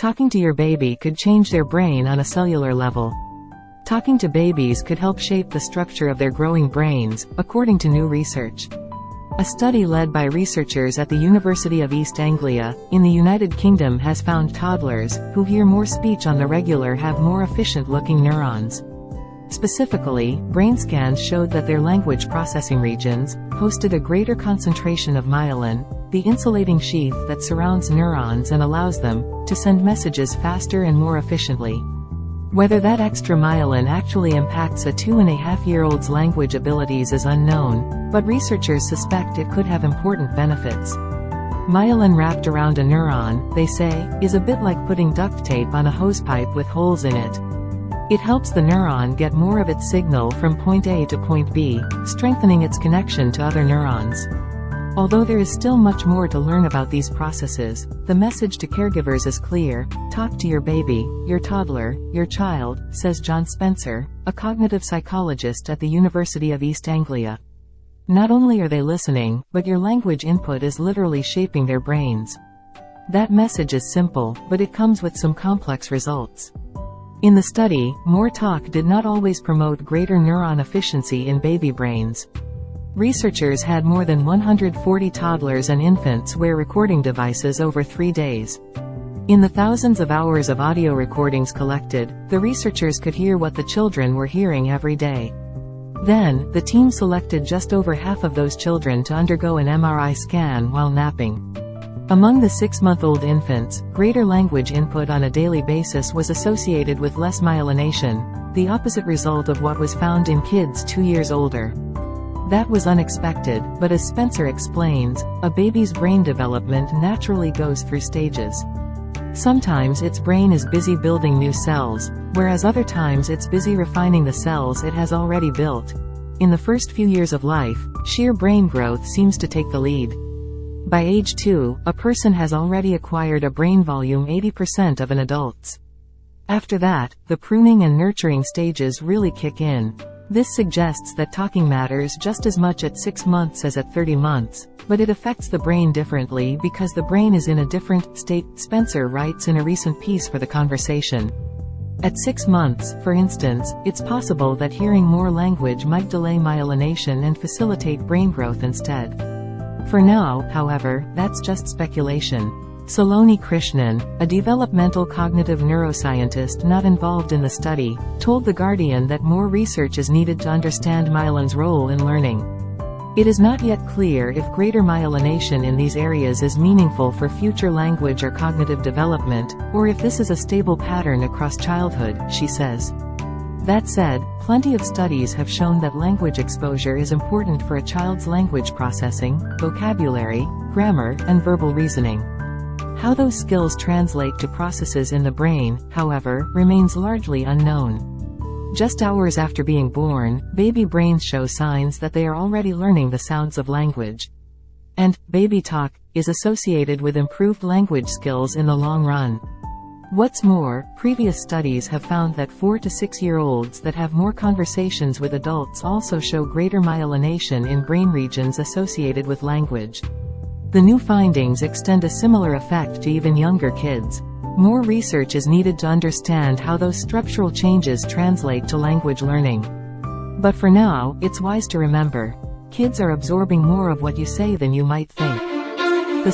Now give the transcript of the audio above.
Talking to your baby could change their brain on a cellular level. Talking to babies could help shape the structure of their growing brains, according to new research. A study led by researchers at the University of East Anglia, in the United Kingdom has found toddlers, who hear more speech on the regular have more efficient-looking neurons. Specifically, brain scans showed that their language processing regions hosted a greater concentration of myelin, the insulating sheath that surrounds neurons and allows them to send messages faster and more efficiently. Whether that extra myelin actually impacts a 2.5-year-old's language abilities is unknown, but researchers suspect it could have important benefits. Myelin wrapped around a neuron, they say, is a bit like putting duct tape on a hosepipe with holes in it. It helps the neuron get more of its signal from point A to point B, strengthening its connection to other neurons. Although there is still much more to learn about these processes, the message to caregivers is clear: talk to your baby, your toddler, your child, says John Spencer, a cognitive psychologist at the University of East Anglia. Not only are they listening, but your language input is literally shaping their brains. That message is simple, but it comes with some complex results. In the study, more talk did not always promote greater neuron efficiency in baby brains. Researchers had more than 140 toddlers and infants wear recording devices over 3 days. In the thousands of hours of audio recordings collected, the researchers could hear what the children were hearing every day. Then, the team selected just over half of those children to undergo an MRI scan while napping. Among the 6-month-old infants, greater language input on a daily basis was associated with less myelination, the opposite result of what was found in kids 2 years older. That was unexpected, but as Spencer explains, a baby's brain development naturally goes through stages. Sometimes its brain is busy building new cells, whereas other times it's busy refining the cells it has already built. In the first few years of life, sheer brain growth seems to take the lead. By age 2, a person has already acquired a brain volume 80% of an adult's. After that, the pruning and nurturing stages really kick in. This suggests that talking matters just as much at 6 months as at 30 months, but it affects the brain differently because the brain is in a different state, Spencer writes in a recent piece for The Conversation. At 6 months, for instance, it's possible that hearing more language might delay myelination and facilitate brain growth instead. For now, however, that's just speculation. Saloni Krishnan, a developmental cognitive neuroscientist not involved in the study, told The Guardian that more research is needed to understand myelin's role in learning. It is not yet clear if greater myelination in these areas is meaningful for future language or cognitive development, or if this is a stable pattern across childhood, she says. That said, plenty of studies have shown that language exposure is important for a child's language processing, vocabulary, grammar, and verbal reasoning. How those skills translate to processes in the brain, however, remains largely unknown. Just hours after being born, baby brains show signs that they are already learning the sounds of language. And baby talk is associated with improved language skills in the long run. What's more, previous studies have found that 4 to 6-year-olds that have more conversations with adults also show greater myelination in brain regions associated with language. The new findings extend a similar effect to even younger kids. More research is needed to understand how those structural changes translate to language learning. But for now, it's wise to remember, kids are absorbing more of what you say than you might think. The